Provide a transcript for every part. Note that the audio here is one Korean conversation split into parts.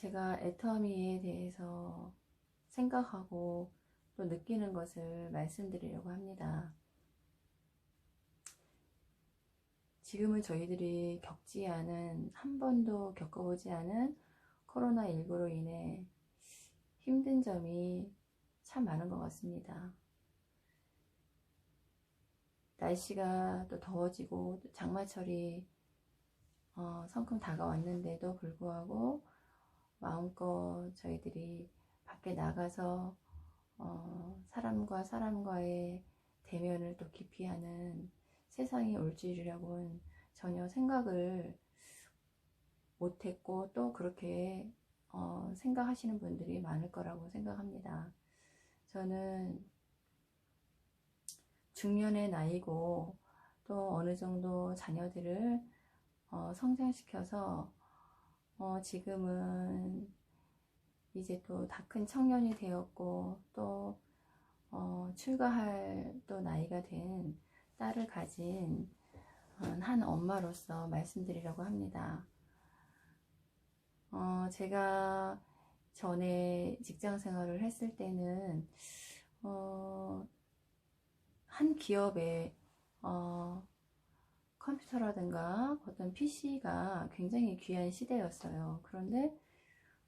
제가 애터미에 대해서 생각하고 또 느끼는 것을 말씀드리려고 합니다. 지금은 저희들이 겪지 않은, 한 번도 겪어보지 않은 코로나19로 인해 힘든 점이 참 많은 것 같습니다. 날씨가 또 더워지고 또 장마철이 성큼 다가왔는데도 불구하고 마음껏 저희들이 밖에 나가서 사람과 사람과의 대면을 또 기피하는 세상이 올 줄이라고는 전혀 생각을 못했고, 또 그렇게 생각하시는 분들이 많을 거라고 생각합니다. 저는 중년의 나이고 또 어느 정도 자녀들을 성장시켜서 지금은 이제 또 다 큰 청년이 되었고, 또 출가할 또 나이가 된 딸을 가진 한 엄마로서 말씀드리려고 합니다. 제가 전에 직장 생활을 했을 때는 한 기업에 컴퓨터라든가 어떤 PC가 굉장히 귀한 시대였어요. 그런데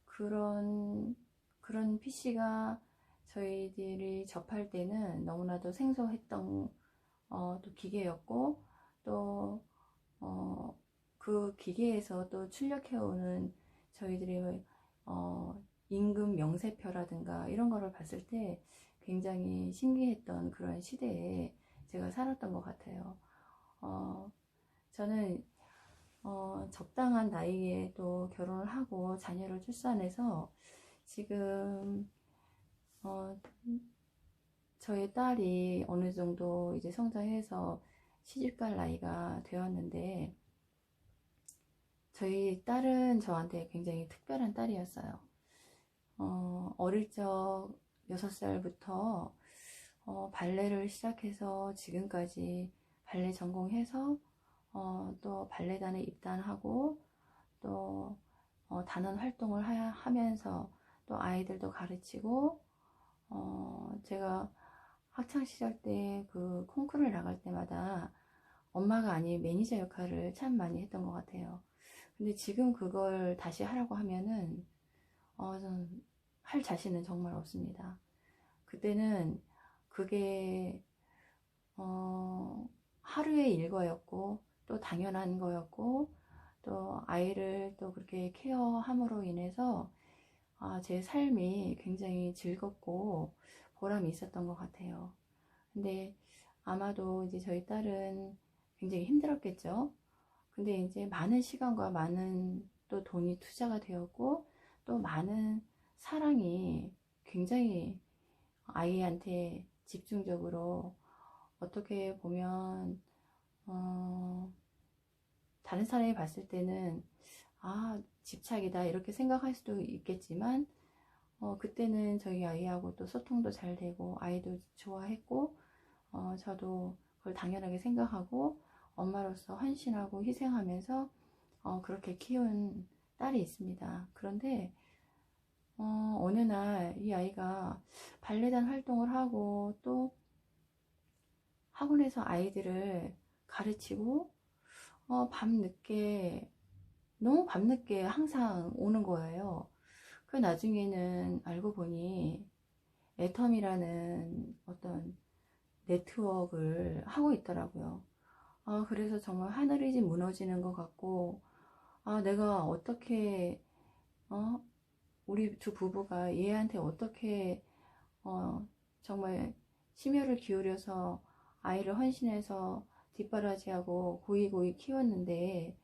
그런 PC가 저희들이 접할 때는 너무나도 생소했던 또 기계였고, 또 그 기계에서 또 출력해오는 저희들의 임금 명세표라든가 이런 거를 봤을 때 굉장히 신기했던 그런 시대에 제가 살았던 것 같아요. 저는 적당한 나이에 또 결혼을 하고 자녀를 출산해서 지금 저희 딸이 어느 정도 이제 성장해서 시집갈 나이가 되었는데, 저희 딸은 저한테 굉장히 특별한 딸이었어요. 어릴 적 6살부터 발레를 시작해서 지금까지 발레 전공해서 또 발레단에 입단하고, 또 단원 활동을 하면서 또 아이들도 가르치고, 제가 학창시절 때 그 콩쿠르를 나갈 때마다 엄마가 아닌 매니저 역할을 참 많이 했던 것 같아요. 근데 지금 그걸 다시 하라고 하면은 전 할 자신은 정말 없습니다. 그때는 그게 하루의 일과였고, 또 당연한 거였고, 또 아이를 또 그렇게 케어함으로 인해서 제 삶이 굉장히 즐겁고 보람이 있었던 것 같아요. 근데 아마도 이제 저희 딸은 굉장히 힘들었겠죠. 근데 이제 많은 시간과 많은 또 돈이 투자가 되었고, 또 많은 사랑이 굉장히 아이한테 집중적으로, 어떻게 보면 다른 사람이 봤을 때는 집착이다 이렇게 생각할 수도 있겠지만, 그때는 저희 아이하고 또 소통도 잘 되고 아이도 좋아했고, 저도 그걸 당연하게 생각하고 엄마로서 헌신하고 희생하면서 그렇게 키운 딸이 있습니다. 그런데 어느 날 이 아이가 발레단 활동을 하고 또 학원에서 아이들을 가르치고 밤늦게, 너무 밤늦게 항상 오는 거예요. 그 나중에는 알고 보니 애텀이라는 어떤 네트워크를 하고 있더라고요. 그래서 정말 하늘이 무너지는 것 같고, 내가 어떻게, 우리 두 부부가 얘한테 어떻게, 정말 심혈을 기울여서 아이를 헌신해서 뒷바라지하고 고이고이 키웠는데,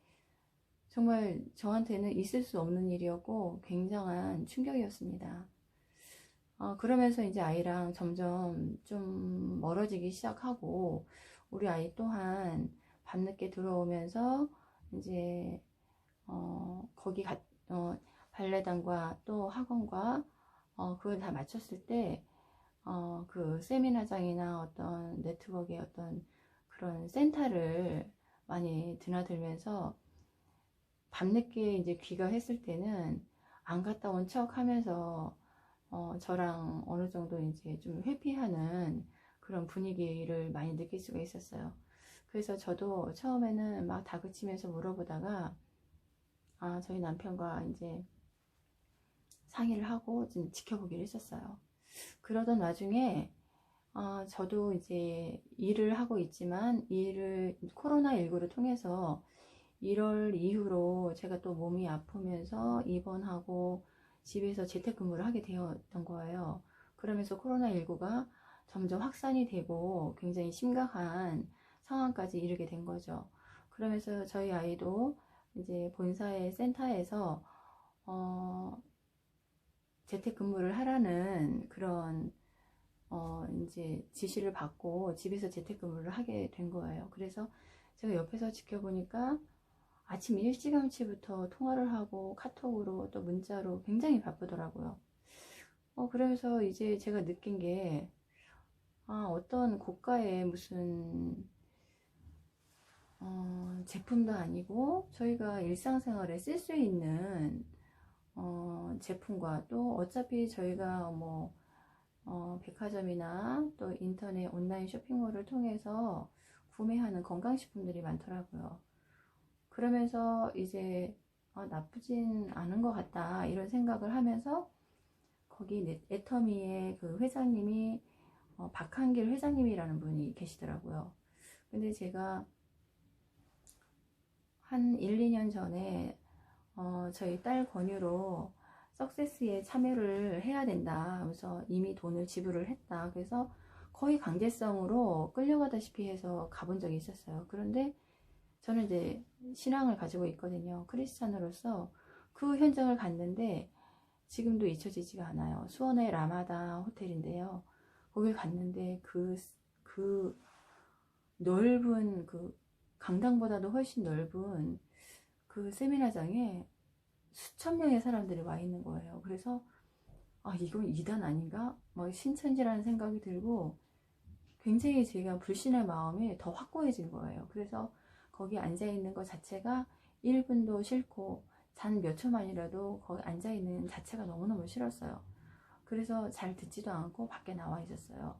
정말 저한테는 있을 수 없는 일이었고 굉장한 충격이었습니다. 그러면서 이제 아이랑 점점 좀 멀어지기 시작하고, 우리 아이 또한 밤늦게 들어오면서 이제 거기 발레단과 또 학원과 그걸 다 마쳤을 때 그 세미나장이나 어떤 네트워크의 어떤 그런 센터를 많이 드나들면서 밤늦게 이제 귀가했을 때는 안 갔다 온 척 하면서 저랑 어느 정도 이제 좀 회피하는 그런 분위기를 많이 느낄 수가 있었어요. 그래서 저도 처음에는 막 다그치면서 물어보다가 저희 남편과 이제 상의를 하고 좀 지켜보기로 했었어요. 그러던 와중에 저도 이제 일을 하고 있지만 일을 코로나19를 통해서 1월 이후로 제가 또 몸이 아프면서 입원하고 집에서 재택근무를 하게 되었던 거예요. 그러면서 코로나19가 점점 확산이 되고 굉장히 심각한 상황까지 이르게 된 거죠. 그러면서 저희 아이도 이제 본사의 센터에서 재택근무를 하라는 그런 이제 지시를 받고 집에서 재택근무를 하게 된 거예요. 그래서 제가 옆에서 지켜보니까 아침 일찌감치부터 통화를 하고 카톡으로 또 문자로 굉장히 바쁘더라고요. 그래서 이제 제가 느낀 게, 어떤 고가의 무슨, 제품도 아니고, 저희가 일상생활에 쓸 수 있는, 제품과 또 어차피 저희가 뭐, 백화점이나 또 인터넷 온라인 쇼핑몰을 통해서 구매하는 건강식품들이 많더라고요. 그러면서 이제 나쁘진 않은 것 같다 이런 생각을 하면서 거기 애터미의 그 회장님이 박한길 회장님이라는 분이 계시더라고요. 근데 제가 한 1, 2년 전에 저희 딸 권유로 석세스에 참여를 해야 된다 하면서 이미 돈을 지불을 했다. 그래서 거의 강제성으로 끌려가다시피 해서 가본 적이 있었어요. 그런데 저는 이제 신앙을 가지고 있거든요. 크리스찬으로서 그 현장을 갔는데 지금도 잊혀지지가 않아요. 수원의 라마다 호텔인데요. 거길 갔는데 그 넓은 그 강당보다도 훨씬 넓은 그 세미나장에 수천 명의 사람들이 와 있는 거예요. 그래서 이건 이단 아닌가? 막 신천지라는 생각이 들고 굉장히 제가 불신의 마음이 더 확고해진 거예요. 그래서 거기 앉아 있는 것 자체가 1분도 싫고 단 몇 초만이라도 거기 앉아 있는 자체가 너무너무 싫었어요. 그래서 잘 듣지도 않고 밖에 나와 있었어요.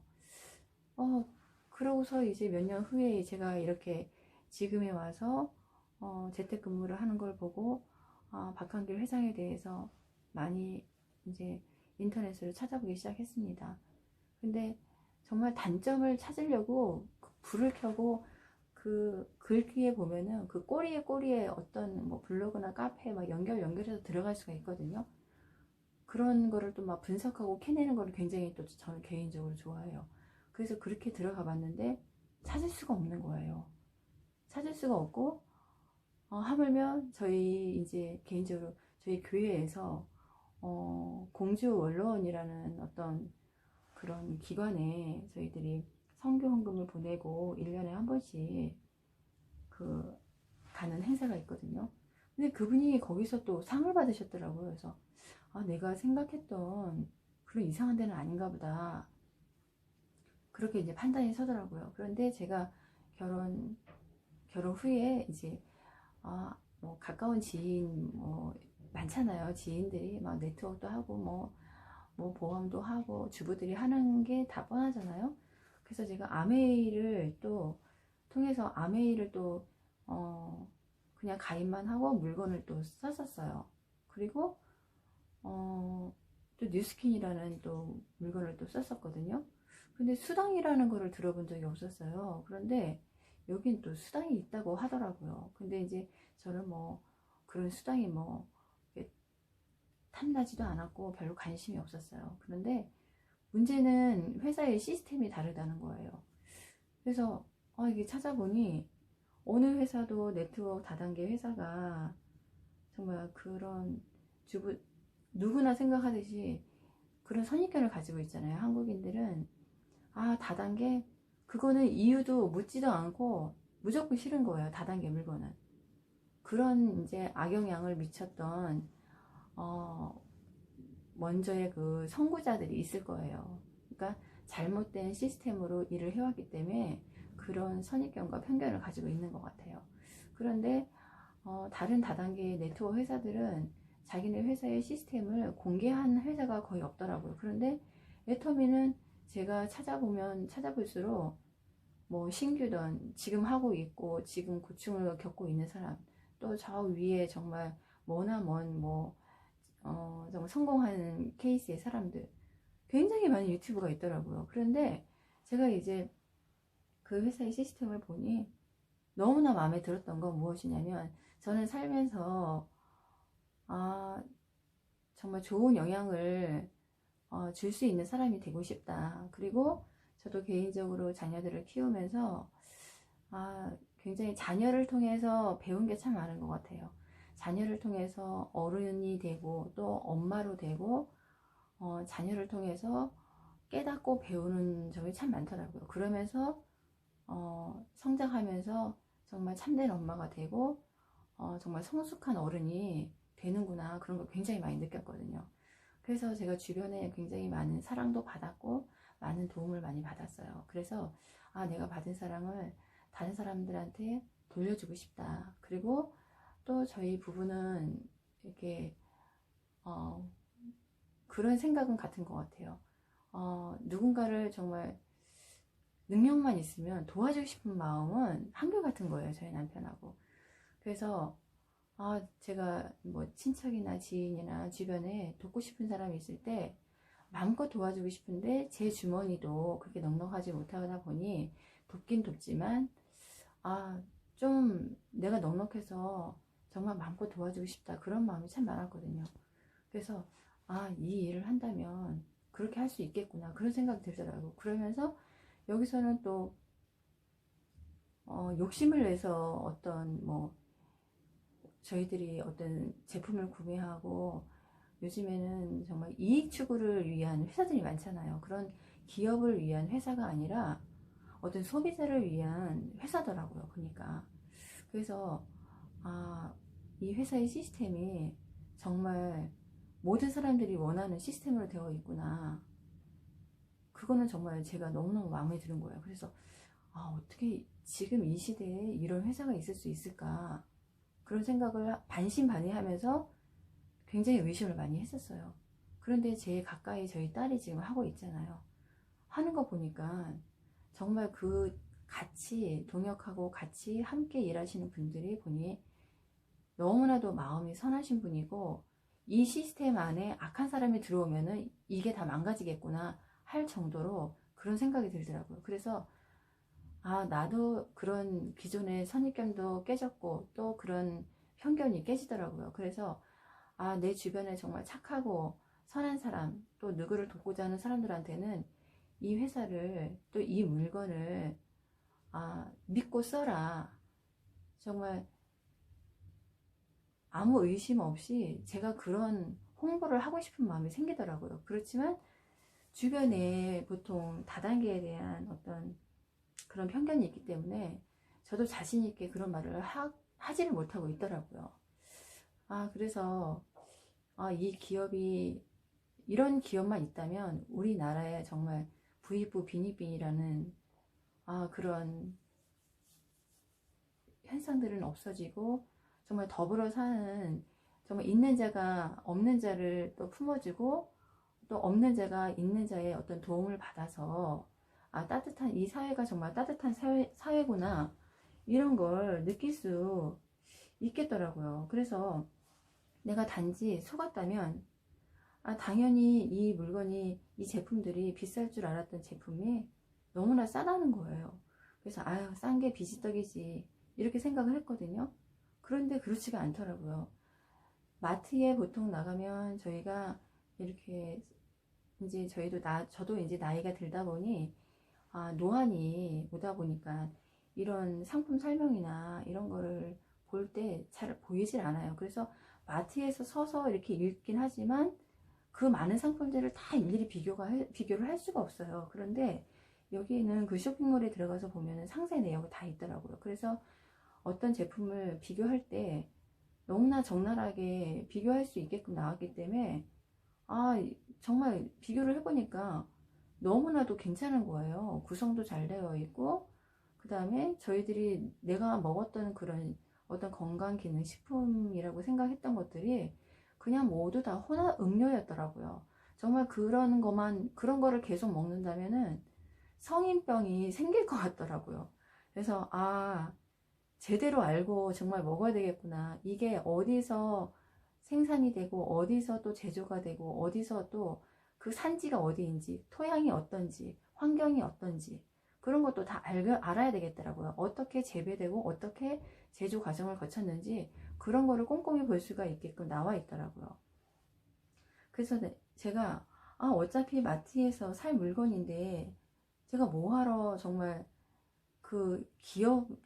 그러고서 이제 몇 년 후에 제가 이렇게 지금에 와서 재택근무를 하는 걸 보고 박한길 회장에 대해서 많이 이제 인터넷으로 찾아보기 시작했습니다. 근데 정말 단점을 찾으려고 불을 켜고 그 글귀에 보면은 그 꼬리에 어떤 뭐 블로그나 카페 막 연결해서 들어갈 수가 있거든요. 그런 거를 또 막 분석하고 캐내는 거를 굉장히 또 저는 개인적으로 좋아해요. 그래서 그렇게 들어가 봤는데 찾을 수가 없는 거예요. 찾을 수가 없고 하물며 저희 이제 개인적으로 저희 교회에서 공주 원로원이라는 어떤 그런 기관에 저희들이 선교 헌금을 보내고 1년에 한 번씩 그 가는 행사가 있거든요. 근데 그분이 거기서 또 상을 받으셨더라고요. 그래서 내가 생각했던 그런 이상한 데는 아닌가 보다. 그렇게 이제 판단이 서더라고요. 그런데 제가 결혼 후에 이제 뭐 가까운 지인 뭐 많잖아요. 지인들이 막 네트워크도 하고 뭐 보험도 하고 주부들이 하는 게 다 뻔하잖아요. 그래서 제가 아메이를 또 통해서 아메이를 또 그냥 가입만 하고 물건을 또 썼었어요. 그리고 또 뉴스킨이라는 또 물건을 또 썼었거든요. 근데 수당이라는 거를 들어본 적이 없었어요. 그런데 여긴 또 수당이 있다고 하더라고요. 근데 이제 저는 뭐 그런 수당이 뭐 탐나지도 않았고 별로 관심이 없었어요. 그런데 문제는 회사의 시스템이 다르다는 거예요. 그래서 이게 찾아보니 어느 회사도 네트워크 다단계 회사가 정말 그런 주부 누구나 생각하듯이 그런 선입견을 가지고 있잖아요. 한국인들은 다단계 그거는 이유도 묻지도 않고 무조건 싫은 거예요. 다단계 물건은 그런 이제 악영향을 미쳤던 먼저의 그 선구자들이 있을 거예요. 그러니까 잘못된 시스템으로 일을 해왔기 때문에 그런 선입견과 편견을 가지고 있는 것 같아요. 그런데 다른 다단계 네트워크 회사들은 자기네 회사의 시스템을 공개한 회사가 거의 없더라고요. 그런데 애터미는 제가 찾아보면 찾아볼수록 뭐 신규던 지금 하고 있고 지금 고충을 겪고 있는 사람, 또 저 위에 정말 머나먼 뭐 정말 성공하는 케이스의 사람들 굉장히 많은 유튜브가 있더라고요. 그런데 제가 이제 그 회사의 시스템을 보니 너무나 마음에 들었던 건 무엇이냐면, 저는 살면서 정말 좋은 영향을 줄 수 있는 사람이 되고 싶다. 그리고 저도 개인적으로 자녀들을 키우면서 굉장히 자녀를 통해서 배운 게 참 많은 것 같아요. 자녀를 통해서 어른이 되고 또 엄마로 되고 자녀를 통해서 깨닫고 배우는 점이 참 많더라고요. 그러면서 성장하면서 정말 참된 엄마가 되고 정말 성숙한 어른이 되는구나, 그런 걸 굉장히 많이 느꼈거든요. 그래서 제가 주변에 굉장히 많은 사랑도 받았고 많은 도움을 많이 받았어요. 그래서 내가 받은 사랑을 다른 사람들한테 돌려주고 싶다. 그리고 또 저희 부부는 이렇게 그런 생각은 같은 것 같아요. 누군가를 정말 능력만 있으면 도와주고 싶은 마음은 한결같은 거예요, 저희 남편하고. 그래서 제가 뭐 친척이나 지인이나 주변에 돕고 싶은 사람이 있을 때 마음껏 도와주고 싶은데 제 주머니도 그렇게 넉넉하지 못하다 보니 돕긴 돕지만 좀 내가 넉넉해서 정말 마음껏 도와주고 싶다, 그런 마음이 참 많았거든요. 그래서 이 일을 한다면 그렇게 할 수 있겠구나, 그런 생각이 들더라고요. 그러면서 여기서는 또 욕심을 내서 어떤 뭐 저희들이 어떤 제품을 구매하고, 요즘에는 정말 이익 추구를 위한 회사들이 많잖아요. 그런 기업을 위한 회사가 아니라 어떤 소비자를 위한 회사더라고요, 보니까. 그래서 이 회사의 시스템이 정말 모든 사람들이 원하는 시스템으로 되어 있구나, 그거는 정말 제가 너무너무 마음에 드는 거예요. 그래서 어떻게 지금 이 시대에 이런 회사가 있을 수 있을까, 그런 생각을 반신반의하면서 굉장히 의심을 많이 했었어요. 그런데 제 가까이 저희 딸이 지금 하고 있잖아요. 하는 거 보니까 정말 그 같이 동역하고 같이 함께 일하시는 분들이 보니 너무나도 마음이 선하신 분이고, 이 시스템 안에 악한 사람이 들어오면은 이게 다 망가지겠구나 할 정도로 그런 생각이 들더라고요. 그래서 나도 그런 기존의 선입견도 깨졌고 또 그런 편견이 깨지더라고요. 그래서 내 주변에 정말 착하고 선한 사람, 또 누구를 돕고자 하는 사람들한테는 이 회사를, 또 이 물건을 믿고 써라. 정말 아무 의심 없이 제가 그런 홍보를 하고 싶은 마음이 생기더라고요. 그렇지만 주변에 보통 다단계에 대한 어떤 그런 편견이 있기 때문에 저도 자신 있게 그런 말을 하지를 못하고 있더라고요. 그래서 이 기업이, 이런 기업만 있다면 우리나라에 정말 부익부 빈익빈이라는 그런 현상들은 없어지고, 정말 더불어 사는, 정말 있는 자가 없는 자를 또 품어주고, 또 없는 자가 있는 자의 어떤 도움을 받아서 따뜻한, 이 사회가 정말 따뜻한 사회구나, 이런 걸 느낄 수 있겠더라고요. 그래서 내가 단지 속았다면 당연히 이 물건이, 이 제품들이 비쌀 줄 알았던 제품이 너무나 싸다는 거예요. 그래서 싼 게 비지떡이지, 이렇게 생각을 했거든요. 그런데 그렇지가 않더라고요. 마트에 보통 나가면 저희가 이렇게 이제 저도 이제 나이가 들다 보니 노안이 오다 보니까 이런 상품 설명이나 이런 거를 볼 때 잘 보이질 않아요. 그래서 마트에서 서서 이렇게 읽긴 하지만 그 많은 상품들을 다 일일이 비교를 할 수가 없어요. 그런데 여기는 그 쇼핑몰에 들어가서 보면 상세 내역이 다 있더라고요. 그래서 어떤 제품을 비교할 때 너무나 적나라하게 비교할 수 있게끔 나왔기 때문에 정말 비교를 해보니까 너무나도 괜찮은 거예요. 구성도 잘 되어 있고, 그 다음에 저희들이 내가 먹었던 그런 어떤 건강기능식품이라고 생각했던 것들이 그냥 모두 다 음료였더라고요. 정말 그런 거를 계속 먹는다면은 성인병이 생길 것 같더라고요. 그래서, 제대로 알고 정말 먹어야 되겠구나. 이게 어디서 생산이 되고, 어디서 또 제조가 되고, 어디서 또 그 산지가 어디인지, 토양이 어떤지, 환경이 어떤지, 그런 것도 다 알아야 되겠더라고요. 어떻게 재배되고, 어떻게 제조 과정을 거쳤는지, 그런 거를 꼼꼼히 볼 수가 있게끔 나와 있더라고요. 그래서 제가, 어차피 마트에서 살 물건인데, 제가 뭐하러 정말 그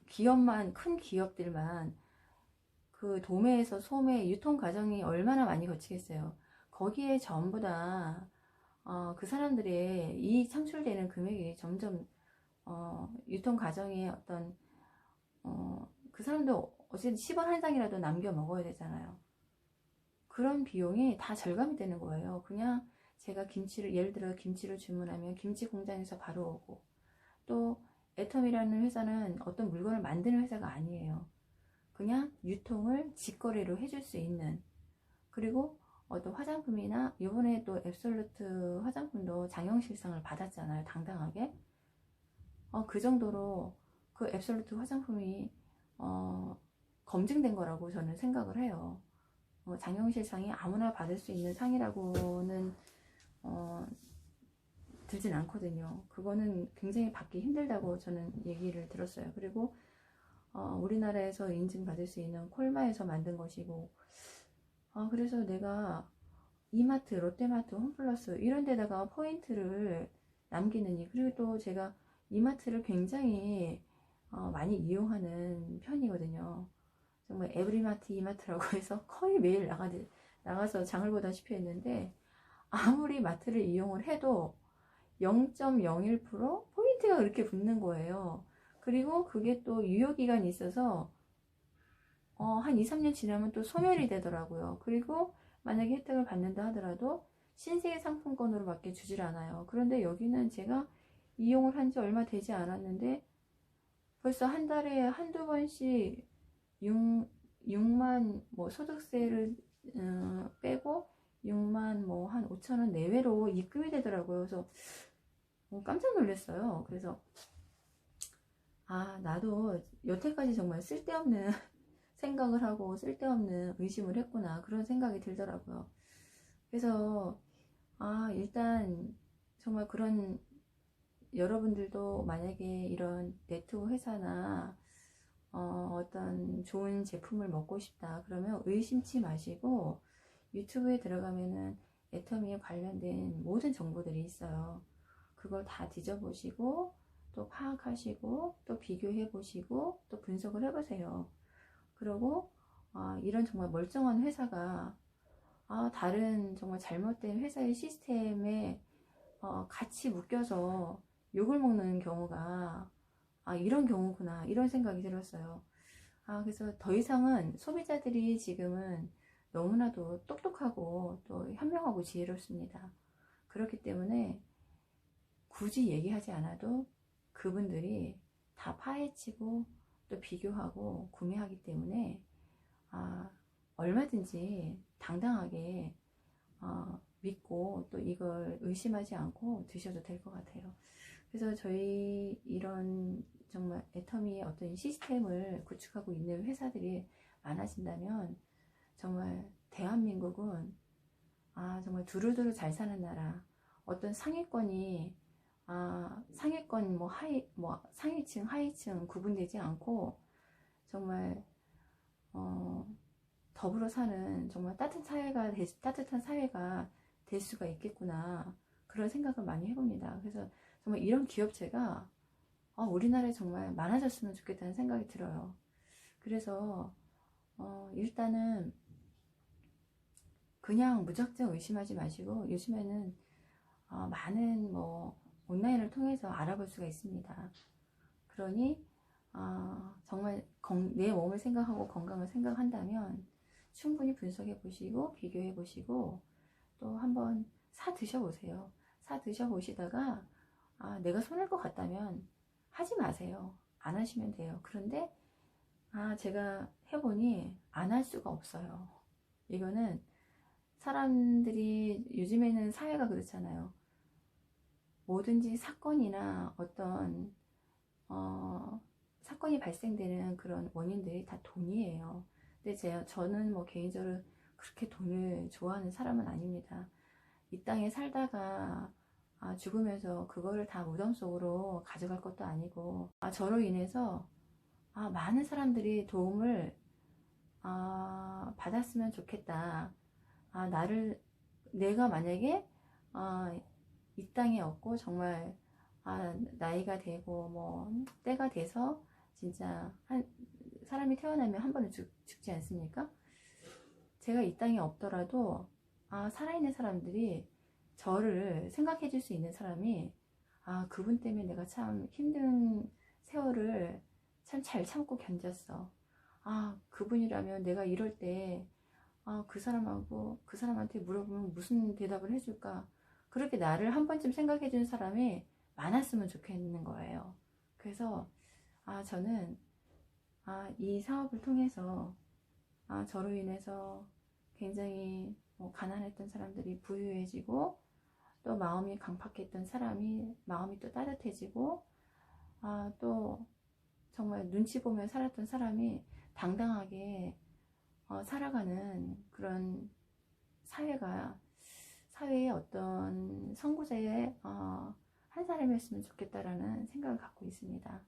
기업만, 큰 기업들만 그 도매에서 소매 유통 과정이 얼마나 많이 거치겠어요. 거기에 전부 다, 그 사람들의 이 창출되는 금액이 점점, 유통 과정에 어떤, 그 사람도 어쨌든 10원 한 장이라도 남겨 먹어야 되잖아요. 그런 비용이 다 절감이 되는 거예요. 그냥 제가 예를 들어 김치를 주문하면 김치 공장에서 바로 오고, 또 애텀이라는 회사는 어떤 물건을 만드는 회사가 아니에요. 그냥 유통을 직거래로 해줄 수 있는, 그리고 어떤 화장품이나 이번에 또 앱솔루트 화장품도 장영실상을 받았잖아요. 당당하게. 그 정도로 그 앱솔루트 화장품이 검증된 거라고 저는 생각을 해요. 장영실상이 아무나 받을 수 있는 상이라고는 들진 않거든요. 그거는 굉장히 받기 힘들다고 저는 얘기를 들었어요. 그리고 우리나라에서 인증받을 수 있는 콜마에서 만든 것이고, 그래서 내가 이마트, 롯데마트, 홈플러스 이런 데다가 포인트를 남기느니, 그리고 또 제가 이마트를 굉장히 많이 이용하는 편이거든요. 정말 에브리마트, 이마트라고 해서 거의 매일 나가서 장을 보다시피 했는데, 아무리 마트를 이용을 해도 0.01% 포인트가 그렇게 붙는 거예요. 그리고 그게 또 유효기간이 있어서 한 2, 3년 지나면 또 소멸이 되더라고요. 그리고 만약에 혜택을 받는다 하더라도 신세계 상품권으로밖에 주질 않아요. 그런데 여기는 제가 이용을 한 지 얼마 되지 않았는데 벌써 한 달에 한두 번씩 6만 뭐 소득세를 빼고 6만 뭐 한 5천 원 내외로 입금이 되더라고요. 그래서 깜짝 놀랐어요. 그래서 나도 여태까지 정말 쓸데없는 생각을 하고 쓸데없는 의심을 했구나, 그런 생각이 들더라고요. 그래서 일단 정말 그런, 여러분들도 만약에 이런 네트워크 회사나 어떤 좋은 제품을 먹고 싶다 그러면 의심치 마시고 유튜브에 들어가면은 애터미에 관련된 모든 정보들이 있어요. 그걸 다 뒤져보시고 또 파악하시고 또 비교해 보시고 또 분석을 해보세요. 그리고 이런 정말 멀쩡한 회사가 다른 정말 잘못된 회사의 시스템에 같이 묶여서 욕을 먹는 경우가 이런 경우구나, 이런 생각이 들었어요. 그래서 더 이상은 소비자들이 지금은 너무나도 똑똑하고 또 현명하고 지혜롭습니다. 그렇기 때문에 굳이 얘기하지 않아도 그분들이 다 파헤치고 또 비교하고 구매하기 때문에 얼마든지 당당하게 믿고 또 이걸 의심하지 않고 드셔도 될 것 같아요. 그래서 저희 이런 정말 애터미의 어떤 시스템을 구축하고 있는 회사들이 많아진다면 정말 대한민국은 정말 두루두루 잘 사는 나라, 어떤 상위권이 상위권 상위층 하위층 구분되지 않고 정말 더불어 사는 정말 따뜻한 사회가 될 수가 있겠구나, 그런 생각을 많이 해봅니다. 그래서 정말 이런 기업체가 우리나라에 정말 많아졌으면 좋겠다는 생각이 들어요. 그래서 일단은 그냥 무작정 의심하지 마시고, 요즘에는 많은 온라인을 통해서 알아볼 수가 있습니다. 그러니 정말 내 몸을 생각하고 건강을 생각한다면 충분히 분석해 보시고 비교해 보시고 또 한번 사 드셔보세요. 사 드셔보시다가 내가 손할 것 같다면 하지 마세요. 안 하시면 돼요. 그런데 제가 해보니 안 할 수가 없어요. 이거는 사람들이 요즘에는 사회가 그렇잖아요. 뭐든지 사건이나 어떤 사건이 발생되는 그런 원인들이 다 돈이에요. 근데 저는 뭐 개인적으로 그렇게 돈을 좋아하는 사람은 아닙니다. 이 땅에 살다가 죽으면서 그거를 다 무덤 속으로 가져갈 것도 아니고, 저로 인해서 많은 사람들이 도움을 받았으면 좋겠다. 내가 만약에 이 땅에 없고 정말 나이가 되고 뭐 때가 돼서 진짜 사람이 태어나면 한 번은 죽지 않습니까? 제가 이 땅에 없더라도 살아있는 사람들이 저를 생각해 줄 수 있는 사람이 그분 때문에 내가 참 힘든 세월을 참 잘 참고 견뎠어. 그분이라면 내가 이럴 때 그 사람하고 그 사람한테 물어보면 무슨 대답을 해줄까? 그렇게 나를 한 번쯤 생각해 준 사람이 많았으면 좋겠는 거예요. 그래서 저는 이 사업을 통해서 저로 인해서 굉장히 뭐 가난했던 사람들이 부유해지고, 또 마음이 강팍했던 사람이 마음이 또 따뜻해지고, 또 정말 눈치 보며 살았던 사람이 당당하게 살아가는 그런 사회의 어떤 선구자의 한 사람이었으면 좋겠다라는 생각을 갖고 있습니다.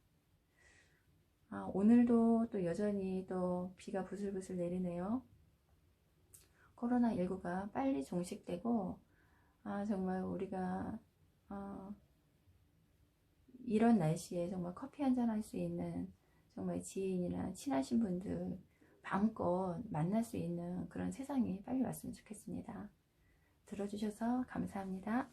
오늘도 또 여전히 또 비가 부슬부슬 내리네요. 코로나19가 빨리 종식되고, 정말 우리가 이런 날씨에 정말 커피 한잔 할 수 있는 정말 지인이나 친하신 분들 마음껏 만날 수 있는 그런 세상이 빨리 왔으면 좋겠습니다. 들어주셔서 감사합니다.